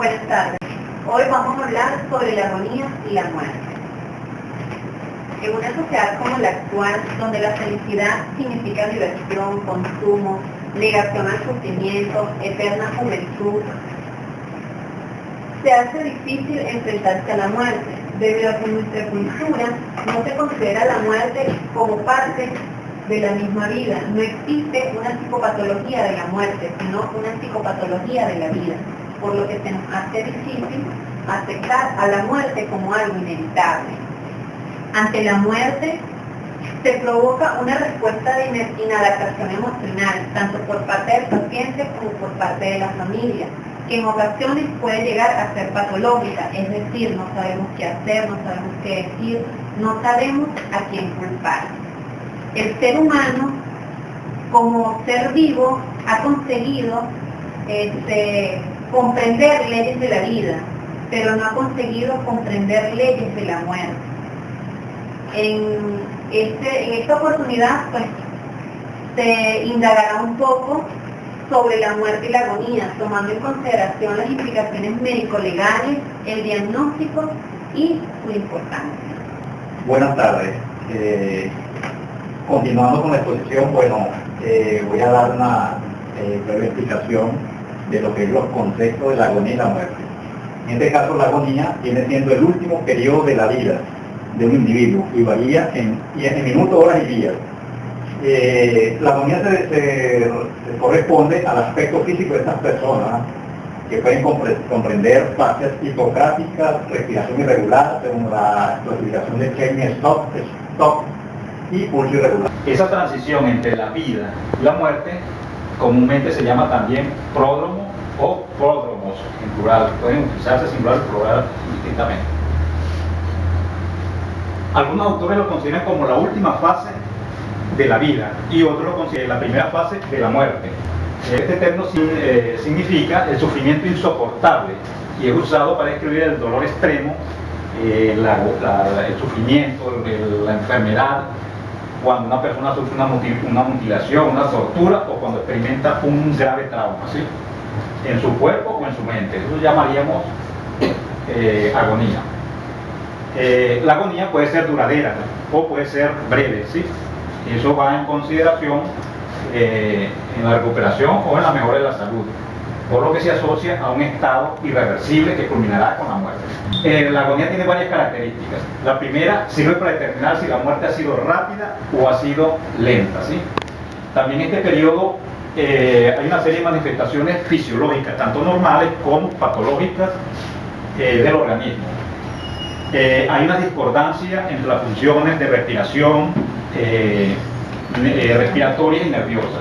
Buenas tardes. Hoy vamos a hablar sobre la agonía y la muerte. En una sociedad como la actual, donde la felicidad significa diversión, consumo, negación al sufrimiento, eterna juventud, se hace difícil enfrentarse a la muerte, debido a que en nuestra cultura no se considera la muerte como parte de la misma vida. No existe una psicopatología de la muerte, sino una psicopatología de la vida, por lo que se nos hace difícil aceptar a la muerte como algo inevitable. Ante la muerte se provoca una respuesta de inadaptación emocional, tanto por parte del paciente como por parte de la familia, que en ocasiones puede llegar a ser patológica, es decir, no sabemos qué hacer, no sabemos qué decir, no sabemos a quién culpar. El ser humano, como ser vivo, ha conseguido comprender leyes de la vida, pero no ha conseguido comprender leyes de la muerte. En esta oportunidad, pues, se indagará un poco sobre la muerte y la agonía, tomando en consideración las implicaciones médico-legales, el diagnóstico y su importancia. Buenas tardes. Continuando con la exposición, voy a dar una breve explicación de lo que es los conceptos de la agonía y la muerte. En este caso, la agonía viene siendo el último periodo de la vida de un individuo y varía en minutos, horas y días. La agonía se corresponde al aspecto físico de estas personas, que pueden comprender fases hipocráticas, respiración irregular, según la clasificación de Cheyne-Stokes, y pulso irregular. Esa transición entre la vida y la muerte comúnmente se llama también pródromo o pródromos en plural. Pueden utilizarse singular y plural distintamente. Algunos autores lo consideran como la última fase de la vida y otros lo consideran la primera fase de la muerte. Este término significa el sufrimiento insoportable y es usado para describir el dolor extremo, el sufrimiento, la enfermedad, cuando una persona sufre una mutilación, una tortura o cuando experimenta un grave trauma, ¿sí?, en su cuerpo o en su mente. Eso llamaríamos agonía. La agonía puede ser duradera o puede ser breve, ¿sí? Eso va en consideración en la recuperación o en la mejora de la salud, por lo que se asocia a un estado irreversible que culminará con la muerte. La agonía tiene varias características. La primera sirve para determinar si la muerte ha sido rápida o ha sido lenta, ¿sí? También en este periodo hay una serie de manifestaciones fisiológicas, tanto normales como patológicas del organismo. Hay una discordancia entre las funciones de respiración, respiratoria y nerviosa.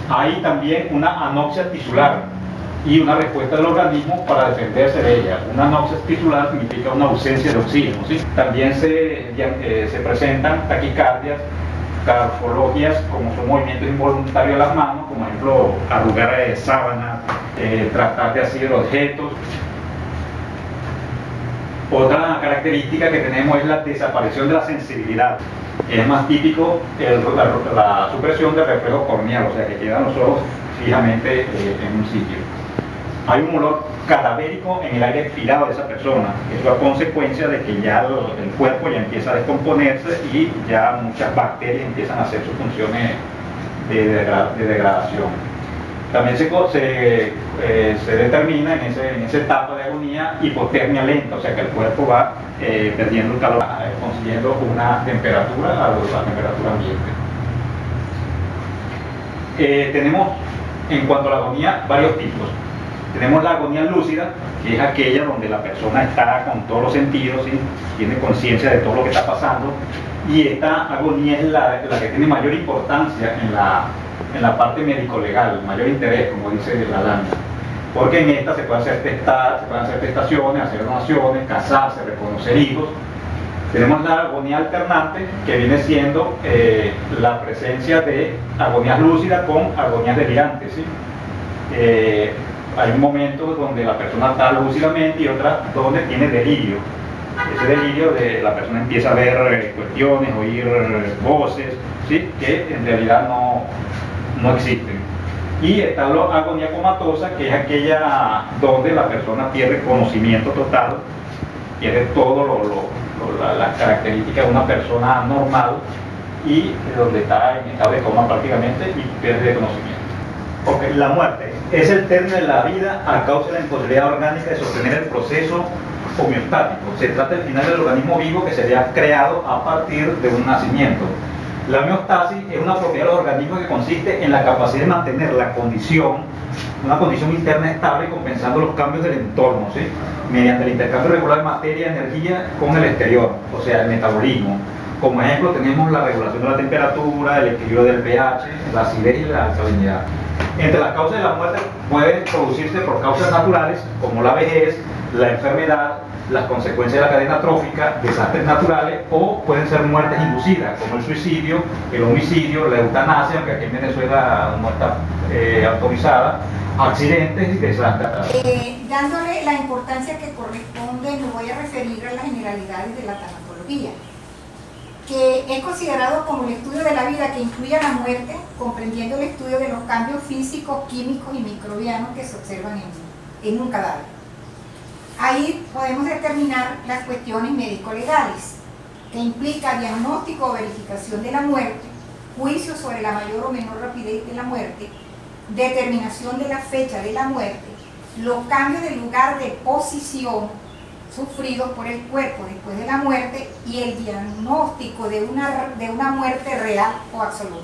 Hay también una anoxia tisular y una respuesta del organismo para defenderse de ella. Una anoxia tisular significa una ausencia de oxígeno, ¿sí? También se presentan taquicardias, cardiologías, como son movimientos involuntarios de las manos, como por ejemplo arrugar sábanas, tratar de asir objetos. Otra característica que tenemos es la desaparición de la sensibilidad. Es más típico la supresión del reflejo corneal, o sea que quedan los ojos fijamente en un sitio. Hay un olor cadavérico en el aire expirado de esa persona. Eso a consecuencia de que ya el cuerpo ya empieza a descomponerse y ya muchas bacterias empiezan a hacer sus funciones de degradación. También se determina en esa etapa de agonía hipotermia lenta, o sea que el cuerpo va perdiendo el calor, consiguiendo una temperatura a la temperatura ambiente. Tenemos, en cuanto a la agonía, varios tipos. Tenemos la agonía lúcida, que es aquella donde la persona está con todos los sentidos, ¿sí?, tiene conciencia de todo lo que está pasando, y esta agonía es la que tiene mayor importancia en la parte médico-legal, mayor interés, como dice la lámina, porque en esta se pueden hacer testaciones, hacer donaciones, casarse, reconocer hijos. Tenemos la agonía alternante, que viene siendo la presencia de agonías lúcidas con agonías delirantes, ¿sí? Hay un momento donde la persona está lúcidamente y otra donde tiene delirio. Ese delirio de la persona empieza a ver cuestiones, oír voces, ¿sí?, que en realidad no existen. Y está la agonía comatosa, que es aquella donde la persona pierde conocimiento total, pierde todo las características de una persona normal, y donde está en estado de coma prácticamente y pierde conocimiento. Okay, la muerte es el término de la vida a causa de la imposibilidad orgánica de sostener el proceso homeostático. Se trata del final del organismo vivo que sería creado a partir de un nacimiento. La homeostasis es una propiedad de los organismos que consiste en la capacidad de mantener la condición, una condición interna estable, compensando los cambios del entorno, ¿sí?, mediante el intercambio regular de materia y energía con el exterior, o sea, el metabolismo. Como ejemplo tenemos la regulación de la temperatura, el equilibrio del pH, la acidez y la alcalinidad. Entre las causas de la muerte pueden producirse por causas naturales, como la vejez, la enfermedad, las consecuencias de la cadena trófica, desastres naturales, o pueden ser muertes inducidas, como el suicidio, el homicidio, la eutanasia, aunque aquí en Venezuela no está autorizada, accidentes y desastres. Dándole la importancia que corresponde, me voy a referir a las generalidades de la tanatología, que es considerado como el estudio de la vida que incluye la muerte, comprendiendo el estudio de los cambios físicos, químicos y microbianos que se observan en un cadáver. Ahí podemos determinar las cuestiones médico-legales, que implica diagnóstico o verificación de la muerte, juicio sobre la mayor o menor rapidez de la muerte, determinación de la fecha de la muerte, los cambios de lugar de posición sufridos por el cuerpo después de la muerte y el diagnóstico de una muerte real o absoluta.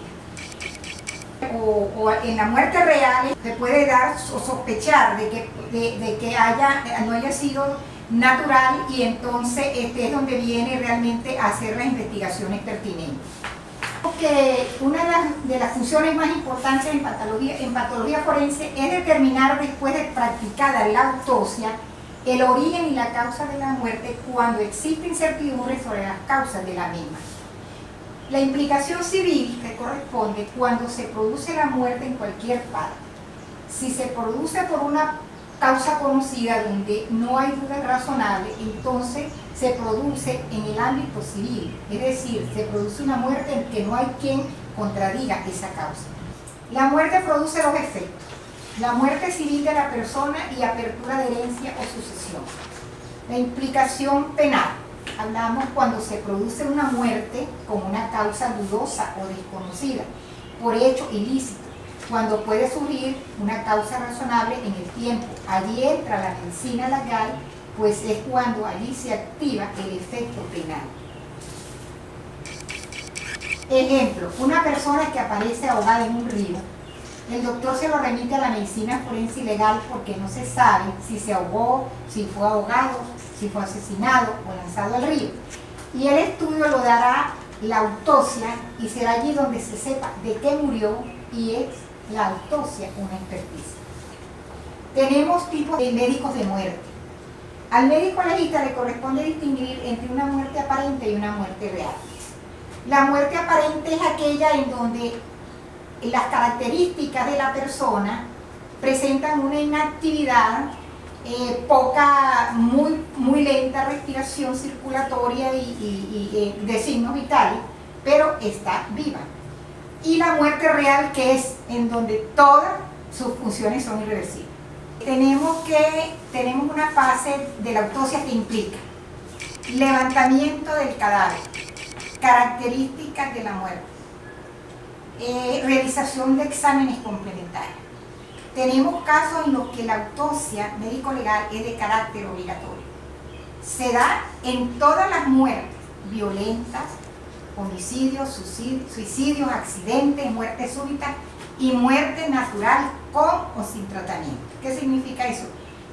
O en la muerte real se puede dar o sospechar de que no haya sido natural, y entonces es donde viene realmente a hacer las investigaciones pertinentes. Que una de las funciones más importantes en patología forense es determinar, después de practicada la autopsia, el origen y la causa de la muerte cuando existe incertidumbre sobre las causas de la misma. La implicación civil que corresponde cuando se produce la muerte en cualquier parte. Si se produce por una causa conocida donde no hay duda razonable, entonces se produce en el ámbito civil, es decir, se produce una muerte en que no hay quien contradiga esa causa. La muerte produce dos efectos: la muerte civil de la persona y apertura de herencia o sucesión. La implicación penal, hablamos cuando se produce una muerte con una causa dudosa o desconocida, por hecho ilícito, cuando puede surgir una causa razonable en el tiempo. Allí entra la medicina legal, pues es cuando allí se activa el efecto penal. Ejemplo, una persona que aparece ahogada en un río, el doctor se lo remite a la medicina forense y legal porque no se sabe si se ahogó, si fue ahogado, si fue asesinado o lanzado al río. Y el estudio lo dará la autopsia y será allí donde se sepa de qué murió, y es la autopsia una experticia. Tenemos tipos de médicos de muerte. Al médico legista le corresponde distinguir entre una muerte aparente y una muerte real. La muerte aparente es aquella en donde las características de la persona presentan una inactividad, muy lenta respiración circulatoria y de signos vitales, pero está viva. Y la muerte real, que es en donde todas sus funciones son irreversibles. Tenemos una fase de la autopsia que implica levantamiento del cadáver, características de la muerte, realización de exámenes complementarios. Tenemos casos en los que la autopsia médico-legal es de carácter obligatorio. Se da en todas las muertes violentas, homicidios, suicidios, accidentes, muerte súbita y muerte natural con o sin tratamiento. ¿Qué significa eso?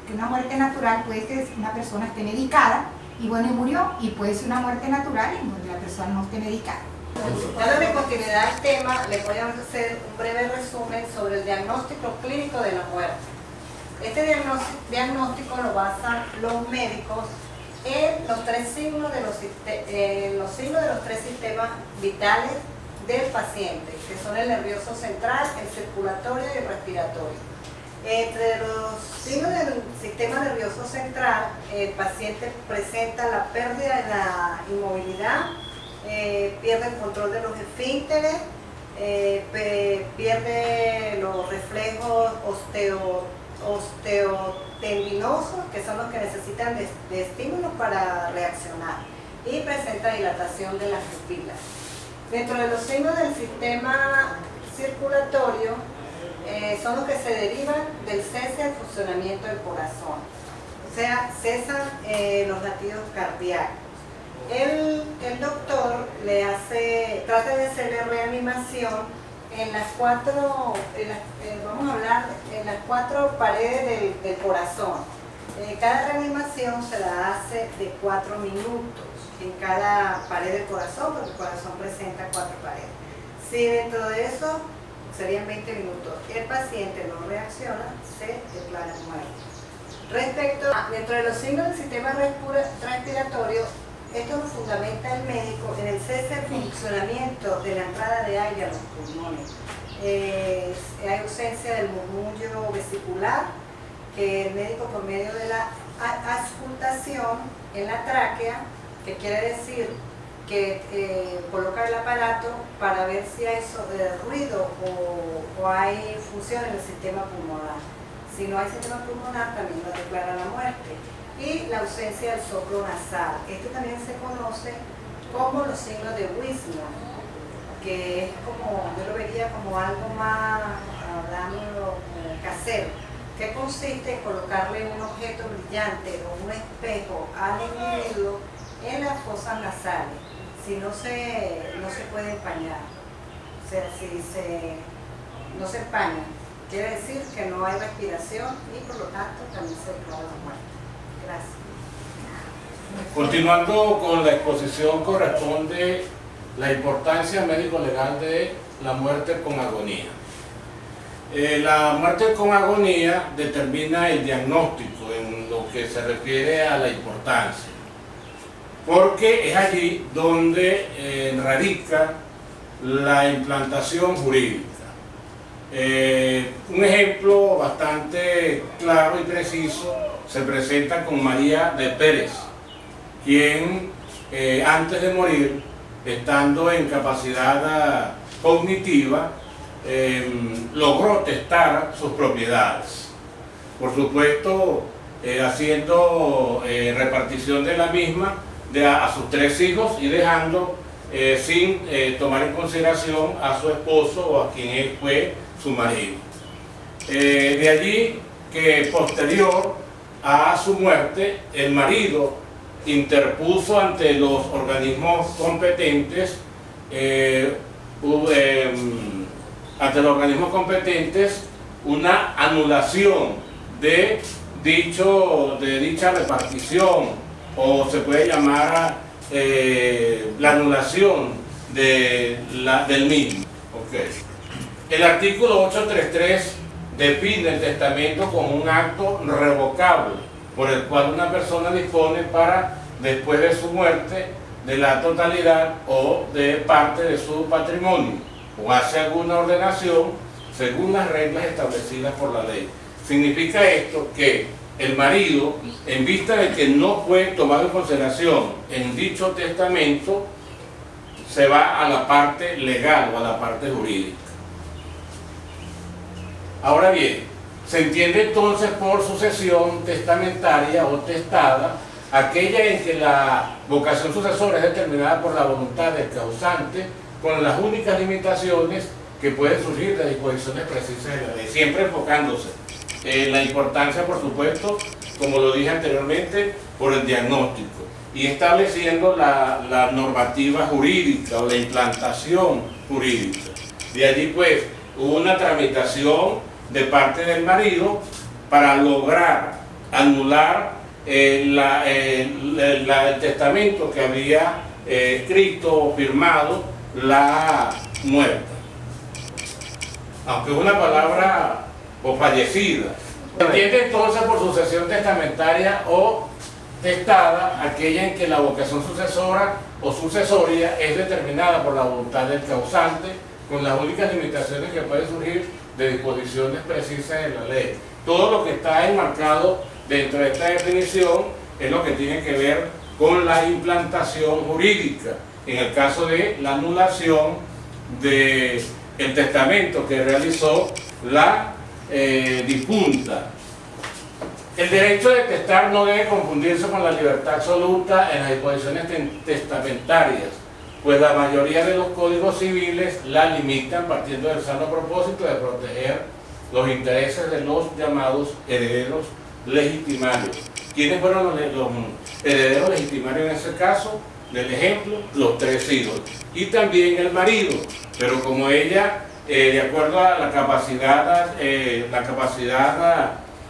Que una muerte natural puede ser que una persona esté medicada y murió, y puede ser una muerte natural en donde la persona no esté medicada. Dándole continuidad al tema, les voy a hacer un breve resumen sobre el diagnóstico clínico de la muerte. Este diagnóstico lo basan los médicos en los tres signos de los tres sistemas vitales del paciente, que son el nervioso central, el circulatorio y el respiratorio. Entre los signos del sistema nervioso central, el paciente presenta la pérdida de la inmovilidad, pierde el control de los esfínteres, pierde los reflejos osteotendinosos, que son los que necesitan de estímulos para reaccionar, y presenta dilatación de las pupilas. Dentro de los signos del sistema circulatorio son los que se derivan del cese del funcionamiento del corazón, o sea, cesan los latidos cardíacos. El doctor trata de hacerle reanimación en las cuatro, vamos a hablar en las cuatro paredes del corazón. Cada reanimación se la hace de 4 minutos en cada pared del corazón, porque el corazón presenta 4 paredes. Si dentro de eso serían 20 minutos, el paciente no reacciona, se declara muerto. Dentro de los signos del sistema respiratorio, esto lo fundamenta el médico en el cese del funcionamiento de la entrada de aire a los pulmones. Hay ausencia del murmullo vesicular, que el médico, por medio de la auscultación en la tráquea, que quiere decir que coloca el aparato para ver si hay ruido o hay función en el sistema pulmonar. Si no hay sistema pulmonar, también lo declara la muerte. Y la ausencia del soplo nasal. Esto también se conoce como los signos de Wismar, que es como, yo lo vería como algo más, hablando casero, que consiste en colocarle un objeto brillante o un espejo al individuo en las fosas nasales. Si no se puede empañar, o sea, no se empaña, quiere decir que no hay respiración y por lo tanto también se declara la muerte. Gracias. Continuando con la exposición, corresponde la importancia médico-legal de la muerte con agonía. La muerte con agonía determina el diagnóstico en lo que se refiere a la importancia, porque es allí donde radica la implantación jurídica. Un ejemplo bastante claro y preciso se presenta con María de Pérez, quien antes de morir, estando en capacidad cognitiva, logró testar sus propiedades. Por supuesto, haciendo repartición de la misma a sus 3 hijos y dejando sin tomar en consideración a su esposo o a quien él fue su marido. De allí que posterior a su muerte, el marido interpuso ante los organismos competentes una anulación de dicha repartición, o se puede llamar la anulación del mismo. Okay. El artículo 833 define el testamento como un acto revocable por el cual una persona dispone para, después de su muerte, de la totalidad o de parte de su patrimonio, o hace alguna ordenación según las reglas establecidas por la ley. Significa esto que el marido, en vista de que no fue tomado en consideración en dicho testamento, se va a la parte legal o a la parte jurídica. Ahora bien, se entiende entonces por sucesión testamentaria o testada aquella en que la vocación sucesora es determinada por la voluntad del causante, con las únicas limitaciones que pueden surgir de disposiciones precisas de la ley, siempre enfocándose en la importancia, por supuesto, como lo dije anteriormente, por el diagnóstico, y estableciendo la normativa jurídica o la implantación jurídica. De allí pues hubo una tramitación de parte del marido para lograr anular el testamento que había escrito o firmado la muerta, aunque es una palabra o fallecida. Se entiende entonces por sucesión testamentaria o testada aquella en que la vocación sucesora o sucesoria es determinada por la voluntad del causante, con las únicas limitaciones que pueden surgir de disposiciones precisas de la ley. Todo lo que está enmarcado dentro de esta definición es lo que tiene que ver con la implantación jurídica, en el caso de la anulación de el testamento que realizó la difunta. El derecho de testar no debe confundirse con la libertad absoluta en las disposiciones testamentarias, pues la mayoría de los códigos civiles la limitan partiendo del sano propósito de proteger los intereses de los llamados herederos legitimarios. ¿Quiénes fueron los herederos legitimarios en ese caso? Del ejemplo, los 3 hijos. Y también el marido, pero como ella, de acuerdo a la capacidad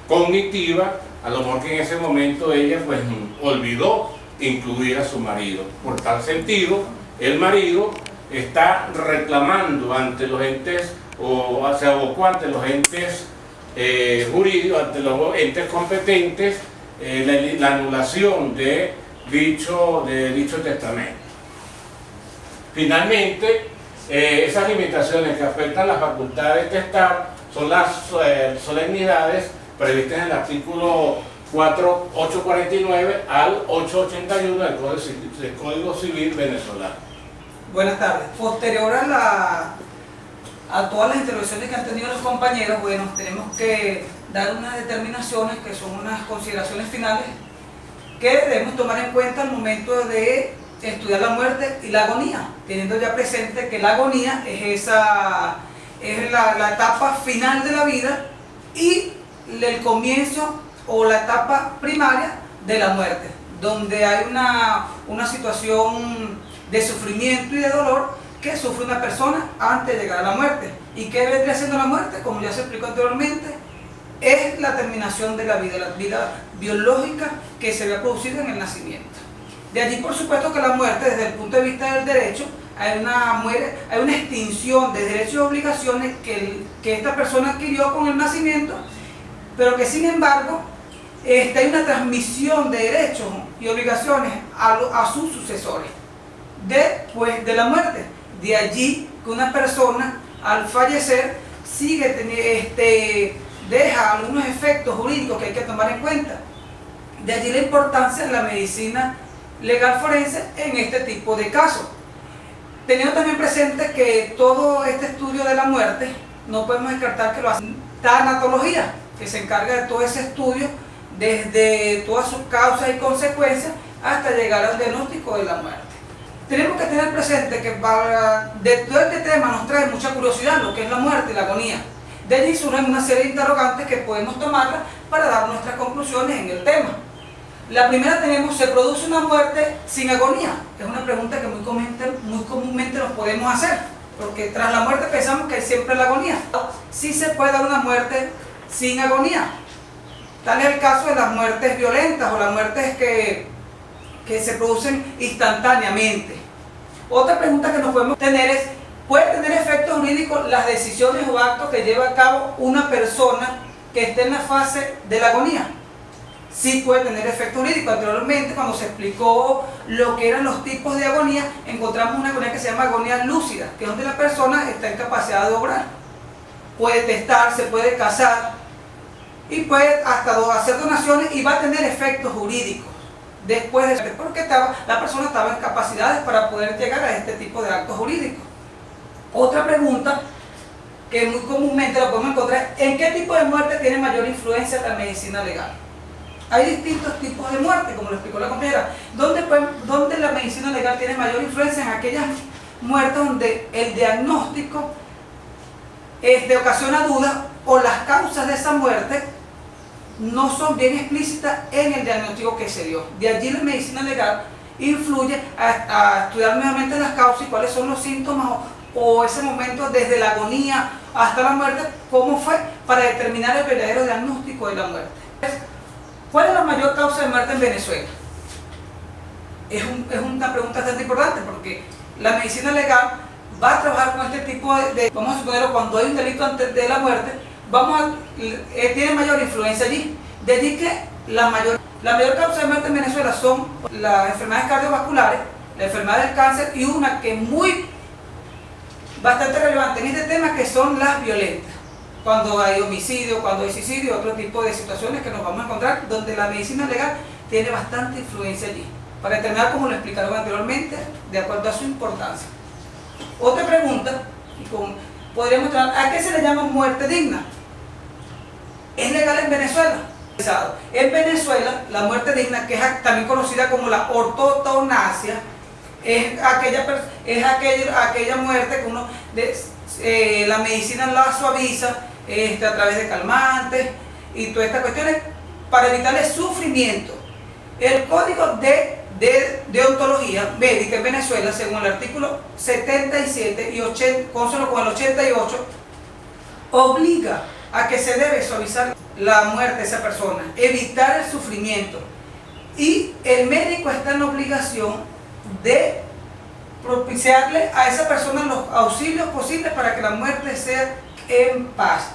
cognitiva, a lo mejor que en ese momento ella pues olvidó incluir a su marido. Por tal sentido, el marido está reclamando ante los entes, o se abocó ante los entes jurídicos, ante los entes competentes, la anulación de dicho testamento. Finalmente, esas limitaciones que afectan la facultad de testar son las solemnidades previstas en el artículo 849 al 881 del Código Civil venezolano. Buenas tardes. Posterior a todas las intervenciones que han tenido los compañeros, bueno, tenemos que dar unas determinaciones que son unas consideraciones finales que debemos tomar en cuenta al momento de estudiar la muerte y la agonía, teniendo ya presente que la agonía es la etapa final de la vida y el comienzo o la etapa primaria de la muerte, donde hay una situación de sufrimiento y de dolor que sufre una persona antes de llegar a la muerte. ¿Y qué vendría siendo la muerte? Como ya se explicó anteriormente, es la terminación de la vida biológica que se había producido en el nacimiento. De allí, por supuesto, que la muerte, desde el punto de vista del derecho, hay una extinción de derechos y obligaciones que esta persona adquirió con el nacimiento, pero que sin embargo hay una transmisión de derechos y obligaciones a sus sucesores después de la muerte. De allí que una persona al fallecer deja algunos efectos jurídicos que hay que tomar en cuenta. De allí la importancia de la medicina legal forense en este tipo de casos. Teniendo también presente que todo este estudio de la muerte no podemos descartar que lo hace tanatología, que se encarga de todo ese estudio desde todas sus causas y consecuencias hasta llegar al diagnóstico de la muerte. Tenemos que tener presente que de todo este tema nos trae mucha curiosidad lo que es la muerte y la agonía. De allí surgen una serie de interrogantes que podemos tomarlas para dar nuestras conclusiones en el tema. La primera tenemos, ¿se produce una muerte sin agonía? Es una pregunta que muy comúnmente nos podemos hacer, porque tras la muerte pensamos que hay siempre la agonía. Sí se puede dar una muerte sin agonía. Tal es el caso de las muertes violentas o las muertes que se producen instantáneamente. Otra pregunta que nos podemos tener es, ¿puede tener efectos jurídicos las decisiones o actos que lleva a cabo una persona que esté en la fase de la agonía? Sí puede tener efecto jurídico. Anteriormente, cuando se explicó lo que eran los tipos de agonía, encontramos una agonía que se llama agonía lúcida, que es donde la persona está en capacidad de obrar. Puede testar, se puede casar y puede hasta hacer donaciones y va a tener efectos jurídicos después de porque la persona estaba en capacidades para poder llegar a este tipo de actos jurídicos. Otra pregunta que muy comúnmente la podemos encontrar, ¿en qué tipo de muerte tiene mayor influencia la medicina legal? Hay distintos tipos de muerte, como lo explicó la compañera. ¿Dónde la medicina legal tiene mayor influencia? En aquellas muertes donde el diagnóstico ocasiona dudas o las causas de esa muerte no son bien explícitas en el diagnóstico que se dio. De allí la medicina legal influye a estudiar nuevamente las causas y cuáles son los síntomas o ese momento desde la agonía hasta la muerte, cómo fue para determinar el verdadero diagnóstico de la muerte. ¿Cuál es la mayor causa de muerte en Venezuela? Es una pregunta bastante importante porque la medicina legal va a trabajar con este tipo vamos a suponerlo, cuando hay un delito antes de la muerte, tiene mayor influencia allí. De allí que la mayor causa de muerte en Venezuela son las enfermedades cardiovasculares, la enfermedad del cáncer y una que es bastante relevante en este tema, que son las violentas. Cuando hay homicidio, cuando hay suicidio, otro tipo de situaciones que nos vamos a encontrar donde la medicina legal tiene bastante influencia allí, para determinar, como lo explicaron anteriormente, de acuerdo a su importancia. Otra pregunta, podríamos entrar, ¿a qué se le llama muerte digna? ¿Es legal en Venezuela? En Venezuela, la muerte digna, que es también conocida como la ortotonasia, es aquella muerte que uno, la medicina la suaviza a través de calmantes y todas estas cuestiones para evitar el sufrimiento. El Código de Deontología Médica en Venezuela, según el artículo 77 y 80, consono con el 88, obliga a que se debe suavizar la muerte de esa persona, evitar el sufrimiento, y el médico está en la obligación de propiciarle a esa persona los auxilios posibles para que la muerte sea en paz.